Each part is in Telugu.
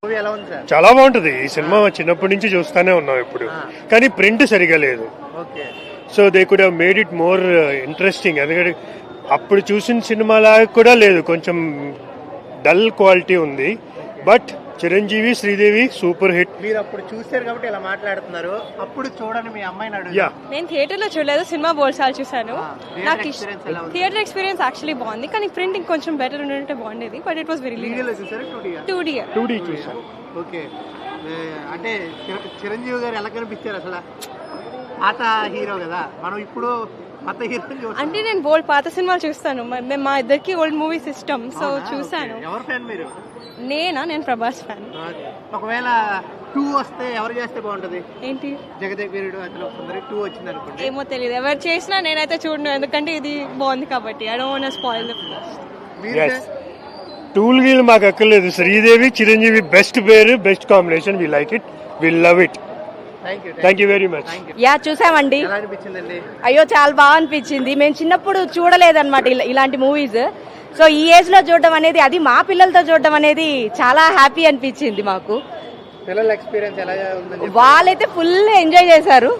మూవీ ఎలా ఉంది సార్? చాలా బాగుంటది. ఈ సినిమా చిన్నప్పటి నుంచి చూస్తానే ఉన్నాం ఇప్పుడు, కానీ ప్రింట్ సరిగా లేదు. Okay. So they could have made it more interesting. ఎందుకంటే అప్పుడు చూసిన సినిమా లాగా కూడా లేదు, కొంచెం డల్ క్వాలిటీ ఉంది. But Chiranjeevi, Sridevi super hit. మీరు అప్పుడు చూసారు కాబట్టి ఇలా మాట్లాడుతున్నారు. అప్పుడు చూడండి మీ అమ్మాయిని అడుగు. నేను థియేటర్ లో చూడలేదు, సినిమా బోల్సార్లు చూసాను. నాకు experience ఎలా ఉంది? థియేటర్ ఎక్స్పీరియన్స్ యాక్చువల్లీ బాగుంది, కానీ ప్రింటింగ్ కొంచెం బెటర్ ఉంటే బాగుండేది. బట్ ఇట్ వాస్ వెరీ వీడియోలో చూసారా 2D? 2D చూసాను. ఓకే. అంటే చిరంజీవి గారు ఎలా కనిపించారు అసలు? పాత హీరో కదా, మనం ఇప్పుడు కొత్త హీరో అంటే నేను బోల్డ్ పాత సినిమాలు చూస్తాను. మా ఇద్దరికి ఓల్డ్ మూవీస్ ఇష్టం, సో చూసాను. ఎవరు ఫ్యాన్ మీరు? నేను ప్రభాస్ ఫ్యాన్. ఒకవేళ 2 వస్తే ఎవరు చేస్తే బాగుంటది? ఏంటి జగదేక్ వీరుడు అతను 2 వచ్చింది అనుకోండి. ఏమో తెలియదు, ఎవరు చేసినా నేనైతే చూడను, ఎందుకంటే ఇది బాగుంది కాబట్టి. I don't want to spoil the first. టూల్ గీల్ మాకు అక్కర్లేదు. శ్రీదేవి, చిరంజీవి బెస్ట్ పేరు, best combination. We like it, we love it. Thank you very much. Yeah చూసామండి. ఎలా అనిపించిందండి? అయ్యో చాలా బాగా అనిపించింది. మేము చిన్నప్పుడు చూడలేదన్నమాట ఇలాంటి మూవీస్. సో ఈ ఏజ్ లో చూడడం అనేది, అది మా పిల్లలతో చూడడం అనేది చాలా హ్యాపీ అనిపించింది మాకు. పిల్లల ఎక్స్పీరియన్స్ ఎలా ఉందని వాళ్ళైతే ఫుల్ ఎంజాయ్ చేశారు.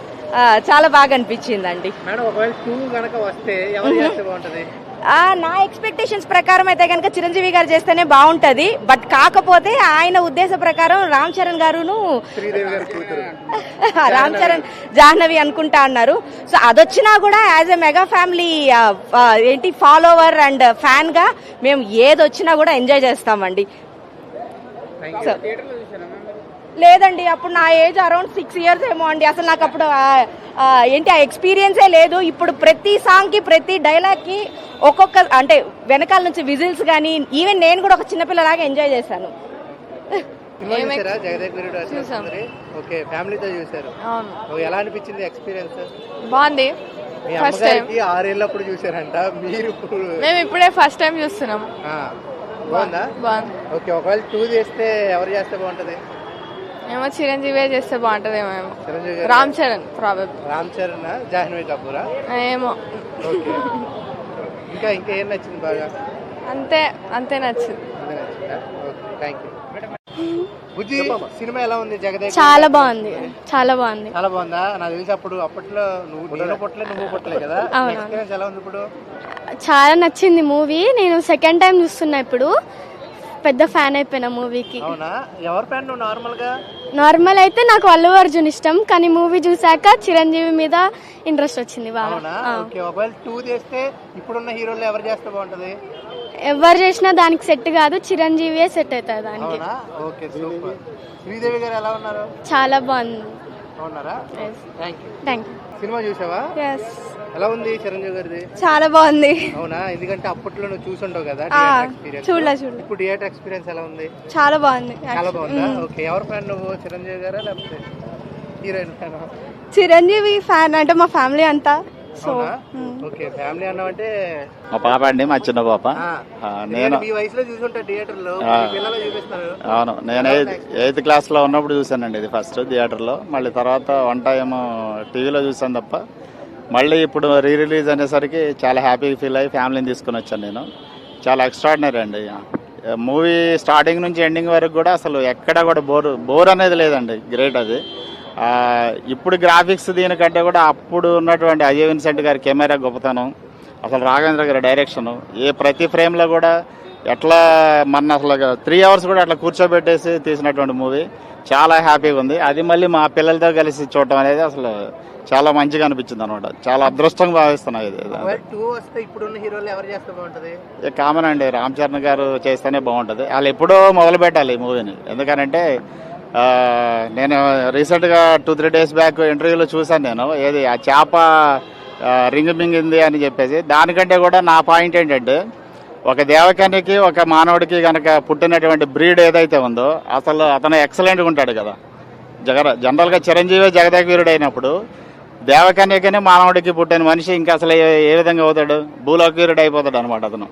చాలా బాగా అనిపించిందండి. మేడం, ఒకవేళ 2 గనక వస్తే ఎవరు చేస్తే బాగుంటది? నా ఎక్స్పెక్టేషన్స్ ప్రకారం అయితే కనుక చిరంజీవి గారు చేస్తేనే బాగుంటది. బట్ కాకపోతే ఆయన ఉద్దేశ ప్రకారం రామ్ చరణ్ గారును శ్రీదేవి గారు కూతురు రామ్ చరణ్, జాహ్నవి అనుకుంటా అన్నారు. సో అదొచ్చినా కూడా యాజ్ ఎ మెగా ఫ్యామిలీ ఏంటి ఫాలోవర్ అండ్ ఫ్యాన్ గా మేము ఏదొచ్చినా కూడా ఎంజాయ్ చేస్తామండి. సో లేదండి, అప్పుడు నా ఏజ్ అరౌండ్ 6 years ఏమో అండి. అసలు నాకు అప్పుడు ఏంటి ఆ ఎక్స్పీరియన్సే లేదు. ఇప్పుడు ప్రతి సాంగ్ కి, ప్రతి డైలాగ్ కి ఒక్కొక్క అంటే వెనకాల నుంచి విజిల్స్ కానీ, ఈవెన్ నేను కూడా ఒక చిన్నపిల్లలాగా ఎంజాయ్ చేశాను. జగదేక్ వీరుడు ఓకే, ఫ్యామిలీతో చూసారు. ఎలా అనిపించింది ఎక్స్పీరియన్స్? బాగుంది. మీ అమ్మగారికి 6 ఏళ్ళప్పుడు చూసారంట, మీరు మేము ఇప్పుడే ఫస్ట్ టైం చూస్తున్నాం. బాగుందా? బాగుంది. ఓకే. ఒకవేళ 2 చేస్తే ఎవరు చేస్తే బాగుంటది? ఏమో చిరంజీవి చేస్తే బాగుంటదేమో. చిరంజీవి గారు? రామ్ చరణ్ ప్రాబబ్. రామ్ చరణ్, జాహ్నవి కపూరా? ఏమో. ఓకే. ఇంకా ఏం నచ్చింది బాగా? అంతే నచ్చింది. అంతే నచ్చిందా? Okay, thank you. Bujji, cinema ఎలా ఉంది? జగదేక్ చాలా బాగుంది, చాలా బాగుంది. చాలా బాగుందా? నాకు తెలిసి అప్పట్లో నువ్వు పుట్టలే కదా. ఎక్స్పీరియన్స్ ఎలా ఉంది ఇప్పుడు? చాలా నచ్చింది మూవీ. నేను సెకండ్ టైం చూస్తున్నా ఇప్పుడు. పెద్ద ఫ్యాన్ అయిపోయినా మూవీకి. అవునా? ఎవరు ఫ్యాన్ నువ్వు నార్మల్ గా? నార్మల్ అయితే నాకు అల్లు అర్జున్ ఇష్టం, కానీ మూవీ చూసాక చిరంజీవి మీద ఇంట్రెస్ట్ వచ్చింది బాగా. అవునా? ఓకే. ఒకవేళ 2 చేస్తే ఇప్పుడున్న హీరోలు ఎవరు చేస్తే బాగుంటది? ఎవరు చేసినా దానికి సెట్ కాదు, చిరంజీవియే సెట్ అవుతుంది దానికి. అవునా? Okay, super. శ్రీదేవి గారు ఎలా ఉన్నారు? చాలా బాగుంది. అవునారా? Thank you. Thank you. Cinema చూసావా? ఎలా ఉంది చిరంజీవి గారిది? చాలా బాగుంది. అవునా? ఎందుకంటే అప్పట్లో నువ్వు చూసుంటావు కదా ఎక్స్పీరియన్స్. చూడలే. ఇప్పుడు థియేటర్ ఎక్స్పీరియన్స్ ఎలా ఉంది? చాలా బాగుంది. చాలా బాగుందా? ఓకే. ఎవరు ఫ్యాన్ నువ్వు? చిరంజీవి గారా లేకపోతే హీరోయిన్ ఫ్యాన్? చిరంజీవి ఫ్యాన్ అంటే మా ఫ్యామిలీ అంతా. ఓకే. ఫ్యామిలీ అన్నావంటే మా పాప అండి, మా చిన్న పాప. నేను మీ వయసులో చూసుంటా థియేటర్ లో, పిల్లలు చూపిస్తారు. అవును, నేను 8th class లో ఉన్నప్పుడు చూసానండి ఇది ఫస్ట్ థియేటర్ లో. మళ్ళీ తర్వాత 1 time టీవీలో చూసాను తప్ప, మళ్ళీ ఇప్పుడు రిలీజ్ అనేసరికి చాలా హ్యాపీగా ఫీల్ అయ్యి ఫ్యామిలీని తీసుకుని వచ్చాను నేను. చాలా ఎక్స్ట్రాడినరీ అండి మూవీ. స్టార్టింగ్ నుంచి ఎండింగ్ వరకు కూడా అసలు ఎక్కడ కూడా బోర్ అనేది లేదండి. గ్రేట్ అది. ఇప్పుడు గ్రాఫిక్స్ దీనికంటే కూడా అప్పుడు ఉన్నటువంటి అజయ్ విన్సెంట్ గారి కెమెరా గొప్పతనం, అసలు రాఘవేంద్ర గారి డైరెక్షన్, ప్రతి ఫ్రేమ్లో కూడా ఎట్లా మన అసలు 3 hours కూడా అట్లా కూర్చోబెట్టేసి తీసినటువంటి మూవీ. చాలా హ్యాపీగా ఉంది. అది మళ్ళీ మా పిల్లలతో కలిసి చూడటం అనేది అసలు చాలా మంచిగా అనిపించింది అనమాట. చాలా అదృష్టంగా భావిస్తున్నాయి. ఇది కామన్ అండి, రామ్ చరణ్ గారు చేస్తేనే బాగుంటుంది. వాళ్ళు ఎప్పుడో మొదలు పెట్టాలి ఈ మూవీని. ఎందుకనంటే నేను రీసెంట్గా 2-3 days బ్యాక్ ఇంటర్వ్యూలో చూశాను నేను. ఏది ఆ చేప రింగ్ మింగింది అని చెప్పేసి. దానికంటే కూడా నా పాయింట్ ఏంటంటే, ఒక దేవకన్యకి ఒక మానవుడికి కనుక పుట్టినటువంటి బ్రీడ్ ఏదైతే ఉందో అసలు అతను ఎక్సలెంట్గా ఉంటాడు కదా. జనరల్గా చిరంజీవి జగదేక్ వీరుడు అయినప్పుడు దేవకన్యకనే మానవుడికి పుట్టిన మనిషి ఇంకా అసలు ఏ విధంగా అవుతాడు? భూలోక వీరుడు అయిపోతాడు అనమాట అతను.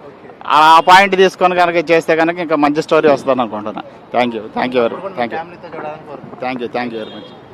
ఆ పాయింట్ తీసుకొని కనుక చేస్తే కనుక ఇంకా మంచి స్టోరీ వస్తుంది అనుకుంటున్నా. Thank you very much.